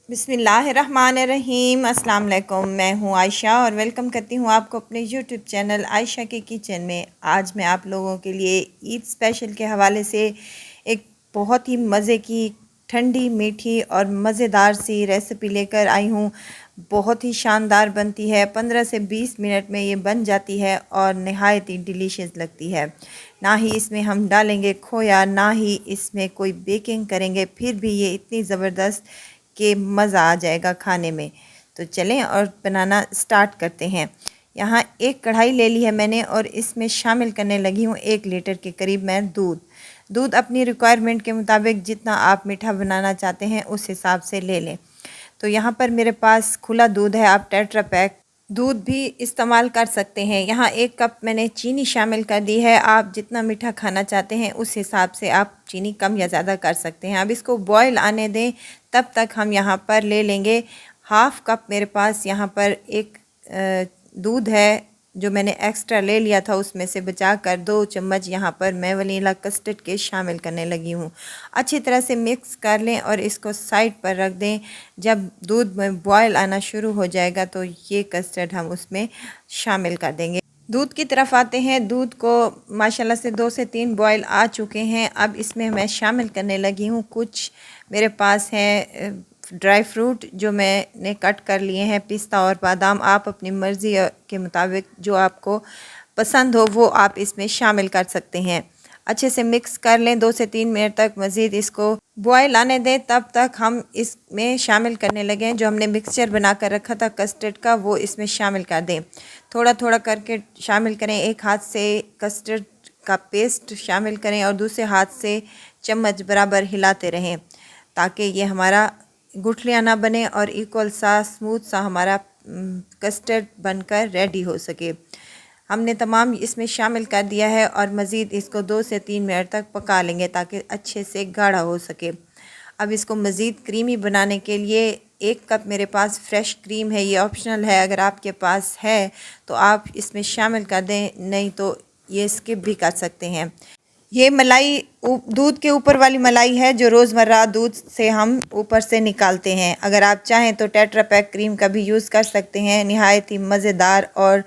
बिस्मिल्लाहिर्रहमानिर्रहीम। अस्सलाम वालेकुम। मैं हूँ आयशा और वेलकम करती हूँ आपको अपने यूट्यूब चैनल आयशा के किचन में। आज मैं आप लोगों के लिए ईद स्पेशल के हवाले से एक बहुत ही मज़े की ठंडी मीठी और मज़ेदार सी रेसिपी लेकर आई हूँ। बहुत ही शानदार बनती है, 15 से 20 मिनट में ये बन जाती है और नहायत ही डिलीशियस लगती है। ना ही इसमें हम डालेंगे खोया, ना ही इसमें कोई बेकिंग करेंगे, फिर भी ये इतनी ज़बरदस्त कि मज़ा आ जाएगा खाने में। तो चलें और बनाना स्टार्ट करते हैं। यहाँ एक कढ़ाई ले ली है मैंने और इसमें शामिल करने लगी हूँ 1 लीटर के करीब मैं दूध अपनी रिक्वायरमेंट के मुताबिक जितना आप मीठा बनाना चाहते हैं उस हिसाब से ले लें। तो यहाँ पर मेरे पास खुला दूध है, आप टेट्रा पैक दूध भी इस्तेमाल कर सकते हैं। यहाँ 1 कप मैंने चीनी शामिल कर दी है। आप जितना मीठा खाना चाहते हैं उस हिसाब से आप चीनी कम या ज़्यादा कर सकते हैं। अब इसको बॉयल आने दें, तब तक हम यहाँ पर ले लेंगे हाफ़ कप। मेरे पास यहाँ पर एक दूध है जो मैंने एक्स्ट्रा ले लिया था, उसमें से बचा कर 2 चम्मच यहाँ पर मैं वनीला कस्टर्ड के शामिल करने लगी हूँ। अच्छी तरह से मिक्स कर लें और इसको साइड पर रख दें। जब दूध में बॉयल आना शुरू हो जाएगा तो ये कस्टर्ड हम उसमें शामिल कर देंगे। दूध की तरफ आते हैं। दूध को माशाल्लाह से 2 से 3 बॉयल आ चुके हैं। अब इसमें मैं शामिल करने लगी हूँ कुछ मेरे पास हैं ड्राई फ्रूट जो मैंने कट कर लिए हैं, पिस्ता और बादाम। आप अपनी मर्ज़ी के मुताबिक जो आपको पसंद हो वो आप इसमें शामिल कर सकते हैं। अच्छे से मिक्स कर लें 2 से 3 मिनट तक। मज़ीद इसको बॉयल आने दें, तब तक हम इसमें शामिल करने लगें जो हमने मिक्सचर बना कर रखा था कस्टर्ड का, वो इसमें शामिल कर दें। थोड़ा थोड़ा करके शामिल करें। एक हाथ से कस्टर्ड का पेस्ट शामिल करें और दूसरे हाथ से चम्मच बराबर हिलाते रहें ताकि ये हमारा गुठलियाँ ना बने और इक्वल सा स्मूथ सा हमारा कस्टर्ड बनकर रेडी हो सके। हमने तमाम इसमें शामिल कर दिया है और मज़ीद इसको 2 से 3 मिनट तक पका लेंगे ताकि अच्छे से गाढ़ा हो सके। अब इसको मज़ीद क्रीमी बनाने के लिए 1 कप मेरे पास फ्रेश क्रीम है, ये ऑप्शनल है। अगर आपके पास है तो आप इसमें शामिल कर दें, नहीं तो ये स्किप भी कर सकते हैं। ये मलाई दूध के ऊपर वाली मलाई है जो रोज़मर्रा दूध से हम ऊपर से निकालते हैं। अगर आप चाहें तो टेट्रा पैक क्रीम का भी यूज़ कर सकते हैं। नहायत ही मज़ेदार और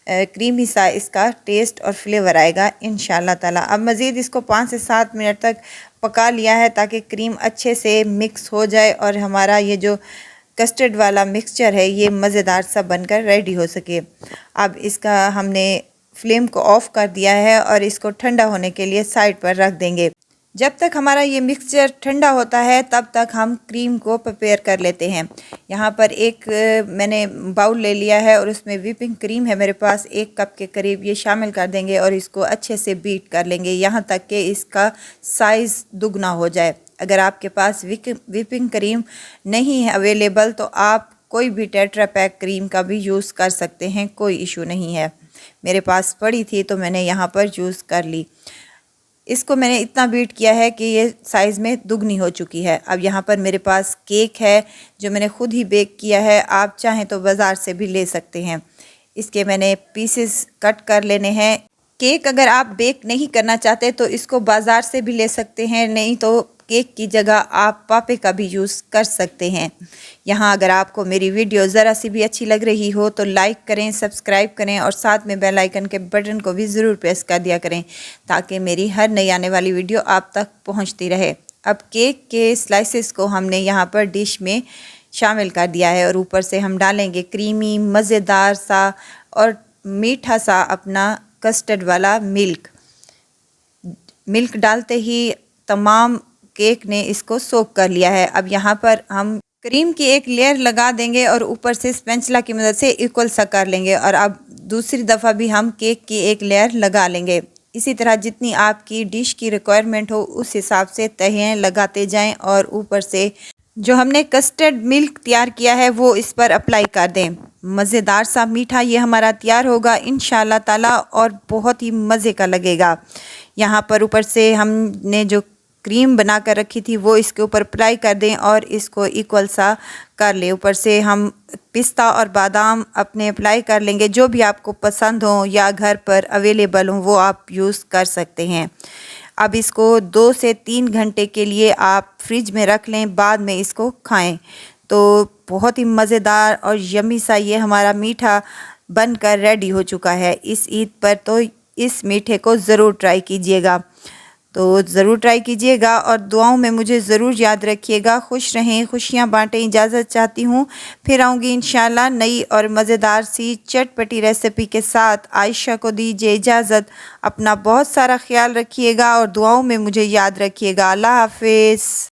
क्रीमी सा इसका टेस्ट और फ्लेवर आएगा इंशाल्लाह ताला। अब मज़ीद इसको 5 से 7 मिनट तक पका लिया है ताकि क्रीम अच्छे से मिक्स हो जाए और हमारा ये जो कस्टर्ड वाला मिक्सचर है ये मज़ेदार सा बनकर रेडी हो सके। अब इसका हमने फ्लेम को ऑफ़ कर दिया है और इसको ठंडा होने के लिए साइड पर रख देंगे। जब तक हमारा ये मिक्सचर ठंडा होता है तब तक हम क्रीम को प्रिपेयर कर लेते हैं। यहाँ पर एक मैंने बाउल ले लिया है और उसमें व्हिपिंग क्रीम है मेरे पास 1 कप के करीब, ये शामिल कर देंगे और इसको अच्छे से बीट कर लेंगे यहाँ तक कि इसका साइज़ दुगना हो जाए। अगर आपके पास व्हिपिंग क्रीम नहीं है अवेलेबल तो आप कोई भी टेट्रा पैक क्रीम का भी यूज़ कर सकते हैं, कोई इशू नहीं है। मेरे पास पड़ी थी तो मैंने यहाँ पर यूज़ कर ली। इसको मैंने इतना बीट किया है कि ये साइज़ में दुगनी हो चुकी है। अब यहाँ पर मेरे पास केक है जो मैंने ख़ुद ही बेक किया है, आप चाहें तो बाज़ार से भी ले सकते हैं। इसके मैंने पीसेस कट कर लेने हैं। केक अगर आप बेक नहीं करना चाहते तो इसको बाज़ार से भी ले सकते हैं, नहीं तो केक की जगह आप पापे का भी यूज़ कर सकते हैं। यहाँ अगर आपको मेरी वीडियो ज़रा सी भी अच्छी लग रही हो तो लाइक करें, सब्सक्राइब करें और साथ में बेल आइकन के बटन को भी ज़रूर प्रेस कर दिया करें ताकि मेरी हर नई आने वाली वीडियो आप तक पहुँचती रहे। अब केक के स्लाइसेस को हमने यहाँ पर डिश में शामिल कर दिया है और ऊपर से हम डालेंगे क्रीमी मज़ेदार सा और मीठा सा अपना कस्टर्ड वाला मिल्क डालते ही तमाम केक ने इसको सोक कर लिया है। अब यहाँ पर हम क्रीम की एक लेयर लगा देंगे और ऊपर से स्पैचुला की मदद से इक्वल सा कर लेंगे और अब दूसरी दफ़ा भी हम केक की एक लेयर लगा लेंगे। इसी तरह जितनी आपकी डिश की रिक्वायरमेंट हो उस हिसाब से तहें लगाते जाएं और ऊपर से जो हमने कस्टर्ड मिल्क तैयार किया है वो इस पर अप्लाई कर दें। मज़ेदार सा मीठा ये हमारा तैयार होगा इंशाल्लाह ताला और बहुत ही मज़े का लगेगा। यहाँ पर ऊपर से हमने जो क्रीम बना कर रखी थी वो इसके ऊपर अप्लाई कर दें और इसको इक्वल सा कर लें। ऊपर से हम पिस्ता और बादाम अपने अप्लाई कर लेंगे, जो भी आपको पसंद हो या घर पर अवेलेबल हो वो आप यूज़ कर सकते हैं। अब इसको 2 से 3 घंटे के लिए आप फ्रिज में रख लें, बाद में इसको खाएं तो बहुत ही मज़ेदार और यम्मी सा ये हमारा मीठा बनकर रेडी हो चुका है। इस ईद पर तो इस मीठे को ज़रूर ट्राई कीजिएगा। तो ज़रूर ट्राई कीजिएगा और दुआओं में मुझे ज़रूर याद रखिएगा। खुश रहें, खुशियाँ बाँटें, इजाज़त चाहती हूँ। फिर आऊँगी इंशाल्लाह नई और मज़ेदार सी चटपटी रेसिपी के साथ। आयशा को दीजिए इजाज़त। अपना बहुत सारा ख्याल रखिएगा और दुआओं में मुझे याद रखिएगा। अल्लाह हाफ़िज़।